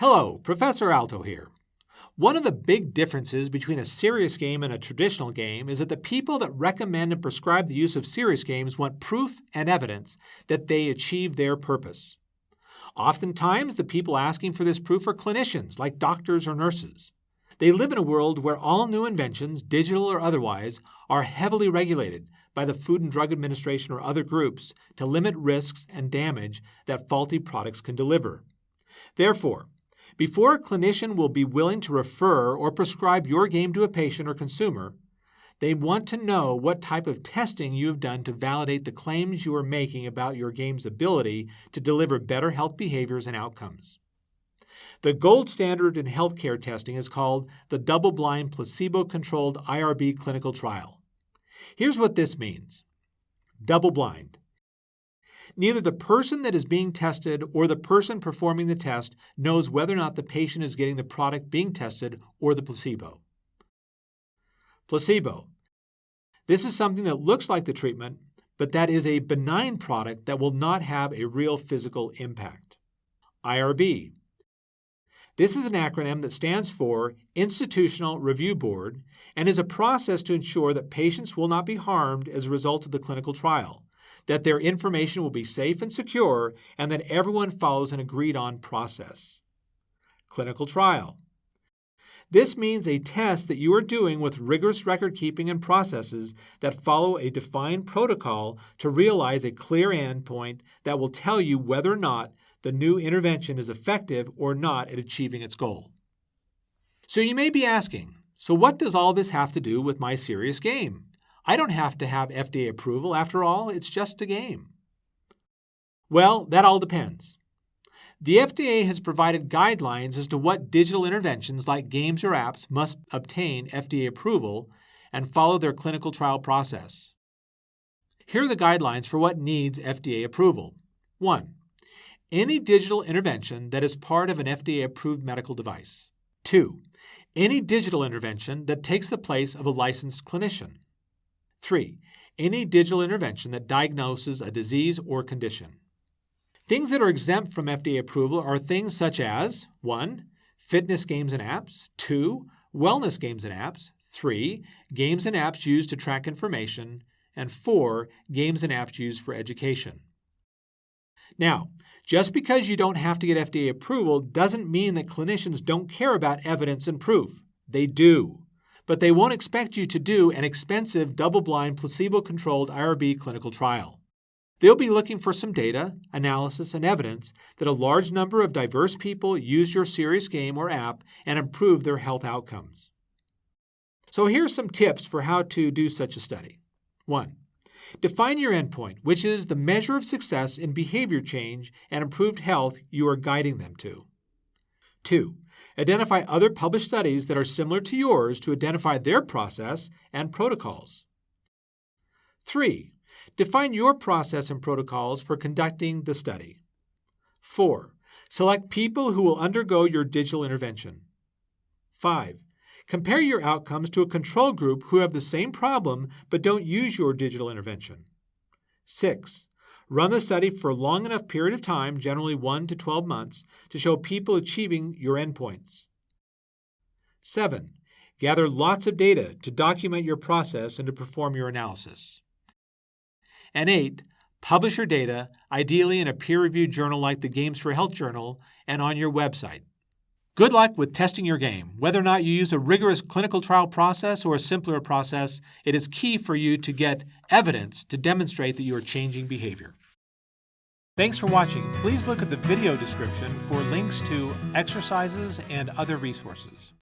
Hello, Professor Alto here. One of the big differences between a serious game and a traditional game is that the people that recommend and prescribe the use of serious games want proof and evidence that they achieve their purpose. Oftentimes, the people asking for this proof are clinicians, like doctors or nurses. They live in a world where all new inventions, digital or otherwise, are heavily regulated by the Food and Drug Administration or other groups to limit risks and damage that faulty products can deliver. Therefore, before a clinician will be willing to refer or prescribe your game to a patient or consumer, they want to know what type of testing you have done to validate the claims you are making about your game's ability to deliver better health behaviors and outcomes. The gold standard in healthcare testing is called the double-blind placebo-controlled IRB clinical trial. Here's what this means. Double-blind. Neither the person that is being tested or the person performing the test knows whether or not the patient is getting the product being tested or the placebo. Placebo. This is something that looks like the treatment, but that is a benign product that will not have a real physical impact. IRB. This is an acronym that stands for Institutional Review Board and is a process to ensure that patients will not be harmed as a result of the clinical trial, that their information will be safe and secure, and that everyone follows an agreed-on process. Clinical trial. This means a test that you are doing with rigorous record-keeping and processes that follow a defined protocol to realize a clear endpoint that will tell you whether or not the new intervention is effective or not at achieving its goal. So you may be asking, so what does all this have to do with my serious game? I don't have to have FDA approval. After all, it's just a game. Well, that all depends. The FDA has provided guidelines as to what digital interventions like games or apps must obtain FDA approval and follow their clinical trial process. Here are the guidelines for what needs FDA approval. 1. Any digital intervention that is part of an FDA-approved medical device. 2. Any digital intervention that takes the place of a licensed clinician. 3. Any digital intervention that diagnoses a disease or condition. Things that are exempt from FDA approval are things such as 1. Fitness games and apps. 2. Wellness games and apps. 3. Games and apps used to track information. And 4. Games and apps used for education. Now, just because you don't have to get FDA approval doesn't mean that clinicians don't care about evidence and proof. They do. But they won't expect you to do an expensive double-blind placebo-controlled IRB clinical trial. They'll be looking for some data, analysis, and evidence that a large number of diverse people use your serious game or app and improve their health outcomes. So here are some tips for how to do such a study. 1. Define your endpoint, which is the measure of success in behavior change and improved health you are guiding them to. 2. Identify other published studies that are similar to yours to identify their process and protocols. 3. Define your process and protocols for conducting the study. 4. Select people who will undergo your digital intervention. 5. Compare your outcomes to a control group who have the same problem but don't use your digital intervention. 6. Run the study for a long enough period of time, generally 1 to 12 months, to show people achieving your endpoints. 7. Gather lots of data to document your process and to perform your analysis. And 8. Publish your data, ideally in a peer-reviewed journal like the Games for Health Journal and on your website. Good luck with testing your game. Whether or not you use a rigorous clinical trial process or a simpler process, it is key for you to get evidence to demonstrate that you are changing behavior. Thanks for watching. Please look at the video description for links to exercises and other resources.